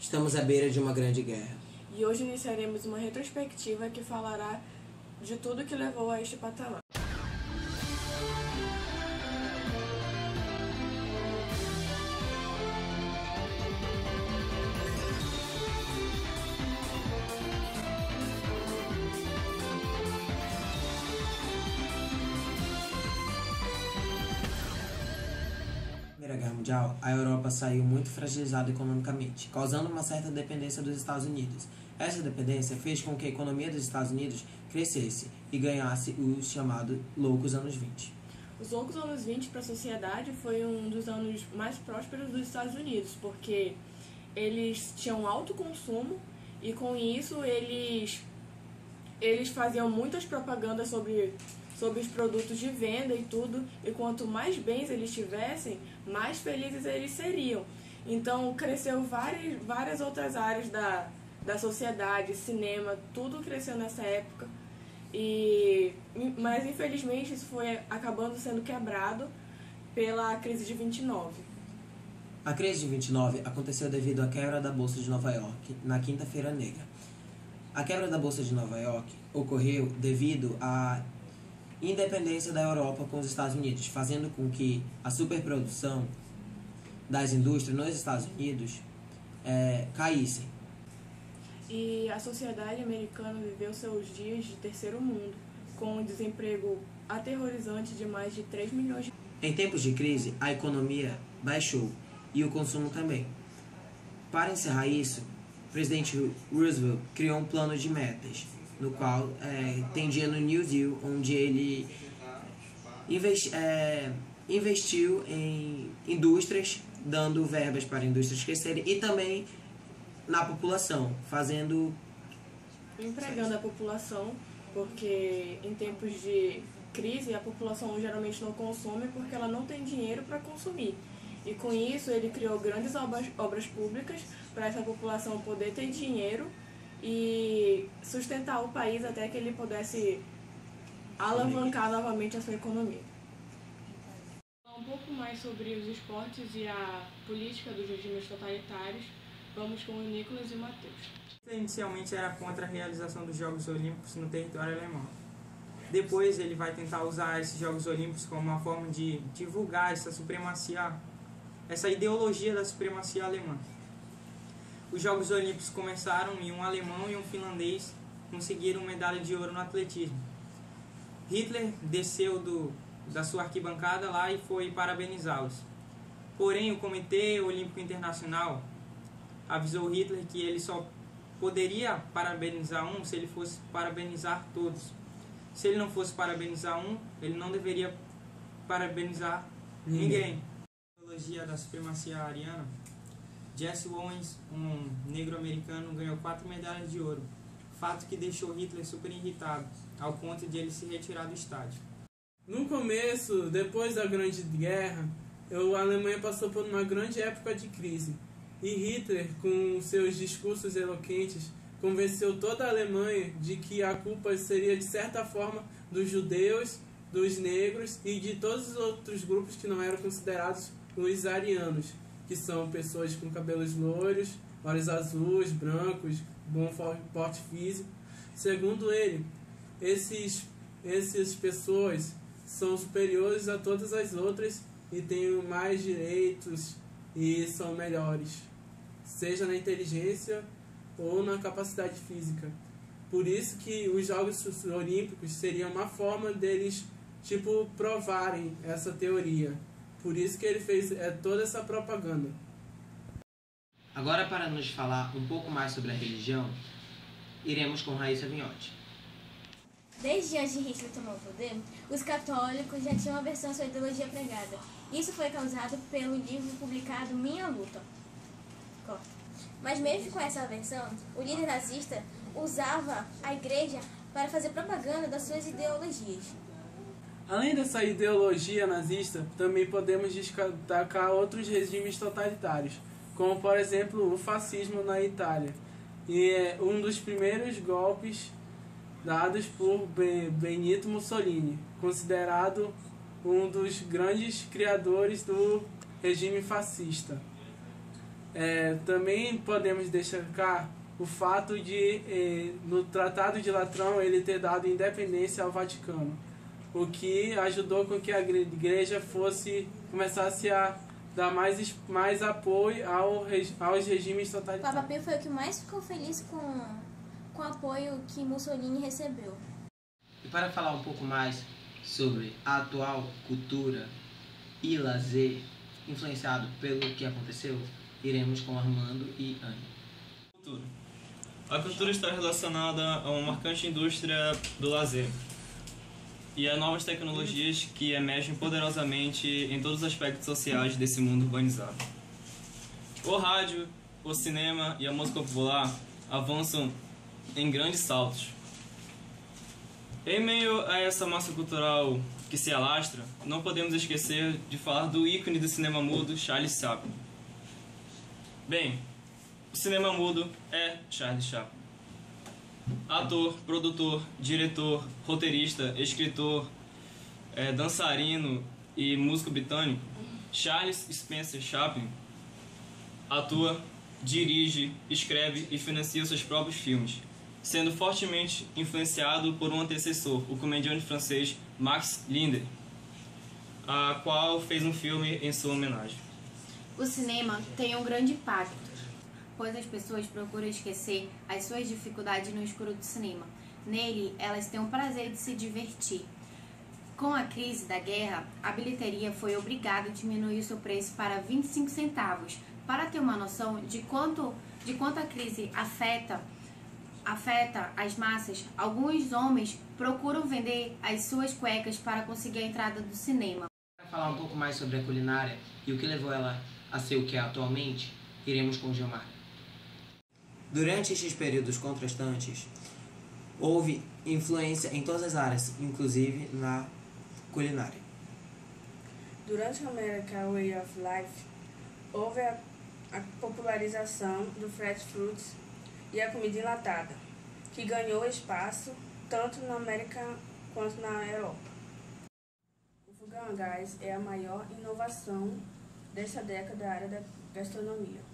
Estamos à beira de uma grande guerra. E hoje iniciaremos uma retrospectiva que falará de tudo que levou a este patamar. Na Primeira Guerra Mundial, a Europa saiu muito fragilizada economicamente, causando uma certa dependência dos Estados Unidos. Essa dependência fez com que a economia dos Estados Unidos crescesse e ganhasse os chamados loucos anos 20. Os loucos anos 20 para a sociedade foi um dos anos mais prósperos dos Estados Unidos, porque eles tinham alto consumo e com isso eles faziam muitas propagandas sobre os produtos de venda e tudo, e quanto mais bens eles tivessem, mais felizes eles seriam. Então cresceu várias outras áreas da sociedade, cinema, tudo cresceu nessa época, mas infelizmente isso foi acabando sendo quebrado pela crise de 29. A crise de 29 aconteceu devido à quebra da Bolsa de Nova York na Quinta-feira Negra. A quebra da Bolsa de Nova York ocorreu devido à independência da Europa com os Estados Unidos, fazendo com que a superprodução das indústrias nos Estados Unidos caísse. E a sociedade americana viveu seus dias de terceiro mundo, com um desemprego aterrorizante de mais de 3 milhões de... Em tempos de crise, a economia baixou e o consumo também. Para encerrar isso, o presidente Roosevelt criou um plano de metas, no qual tendia no New Deal, onde ele investiu em indústrias, dando verbas para indústrias crescerem e também na população, empregando a população, porque em tempos de crise a população geralmente não consome porque ela não tem dinheiro para consumir. E com isso ele criou grandes obras públicas para essa população poder ter dinheiro e sustentar o país até que ele pudesse alavancar novamente a sua economia. Um pouco mais sobre os esportes e a política dos regimes totalitários, vamos com o Nicolas e o Matheus. Inicialmente era contra a realização dos Jogos Olímpicos no território alemão. Depois ele vai tentar usar esses Jogos Olímpicos como uma forma de divulgar essa supremacia, essa ideologia da supremacia alemã. Os Jogos Olímpicos começaram e um alemão e um finlandês conseguiram medalha de ouro no atletismo. Hitler desceu da sua arquibancada lá e foi parabenizá-los. Porém, o Comitê Olímpico Internacional avisou Hitler que ele só poderia parabenizar um se ele fosse parabenizar todos. Se ele não fosse parabenizar um, ele não deveria parabenizar ninguém. A ideologia da supremacia ariana, Jesse Owens, um negro-americano, ganhou 4 medalhas de ouro, fato que deixou Hitler super irritado, ao ponto de ele se retirar do estádio. No começo, depois da Grande Guerra, a Alemanha passou por uma grande época de crise, e Hitler, com seus discursos eloquentes, convenceu toda a Alemanha de que a culpa seria, de certa forma, dos judeus, dos negros e de todos os outros grupos que não eram considerados os arianos, que são pessoas com cabelos loiros, olhos azuis, brancos, bom porte físico. Segundo ele, essas pessoas são superiores a todas as outras e têm mais direitos e são melhores, seja na inteligência ou na capacidade física. Por isso que os Jogos Olímpicos seriam uma forma deles, provarem essa teoria. Por isso que ele fez toda essa propaganda. Agora, para nos falar um pouco mais sobre a religião, iremos com Raíssa Vinhotti. Desde antes de Hitler tomar o poder, os católicos já tinham aversão à sua ideologia pregada. Isso foi causado pelo livro publicado Minha Luta. Mas mesmo com essa aversão, o líder nazista usava a igreja para fazer propaganda das suas ideologias. Além dessa ideologia nazista, também podemos destacar outros regimes totalitários, como por exemplo o fascismo na Itália, e é um dos primeiros golpes dados por Benito Mussolini, considerado um dos grandes criadores do regime fascista. Também podemos destacar o fato de, no Tratado de Latrão, ele ter dado independência ao Vaticano, o que ajudou com que a igreja começasse a dar mais apoio aos regimes Papa totalitários. Pio foi o que mais ficou feliz com o apoio que Mussolini recebeu. E para falar um pouco mais sobre a atual cultura e lazer influenciado pelo que aconteceu, iremos com Armando e Anne. Cultura. A cultura está relacionada a uma marcante indústria do lazer e a novas tecnologias que emergem poderosamente em todos os aspectos sociais desse mundo urbanizado. O rádio, o cinema e a música popular avançam em grandes saltos. Em meio a essa massa cultural que se alastra, não podemos esquecer de falar do ícone do cinema mudo, Charlie Chaplin. Bem, o cinema mudo é Charlie Chaplin. Ator, produtor, diretor, roteirista, escritor, dançarino e músico britânico, Charles Spencer Chaplin atua, dirige, escreve e financia seus próprios filmes, sendo fortemente influenciado por um antecessor, o comediante francês Max Linder, a qual fez um filme em sua homenagem. O cinema tem um grande impacto, pois as pessoas procuram esquecer as suas dificuldades no escuro do cinema. Nele, elas têm o prazer de se divertir. Com a crise da guerra, a bilheteria foi obrigada a diminuir seu preço para 25 centavos. Para ter uma noção de quanto a crise afeta as massas, alguns homens procuram vender as suas cuecas para conseguir a entrada do cinema. Para falar um pouco mais sobre a culinária e o que levou ela a ser o que é atualmente, iremos com Gilmar. Durante estes períodos contrastantes, houve influência em todas as áreas, inclusive na culinária. Durante o American Way of Life, houve a popularização do fast food e a comida enlatada, que ganhou espaço tanto na América quanto na Europa. O fogão a gás é a maior inovação desta década da área da gastronomia.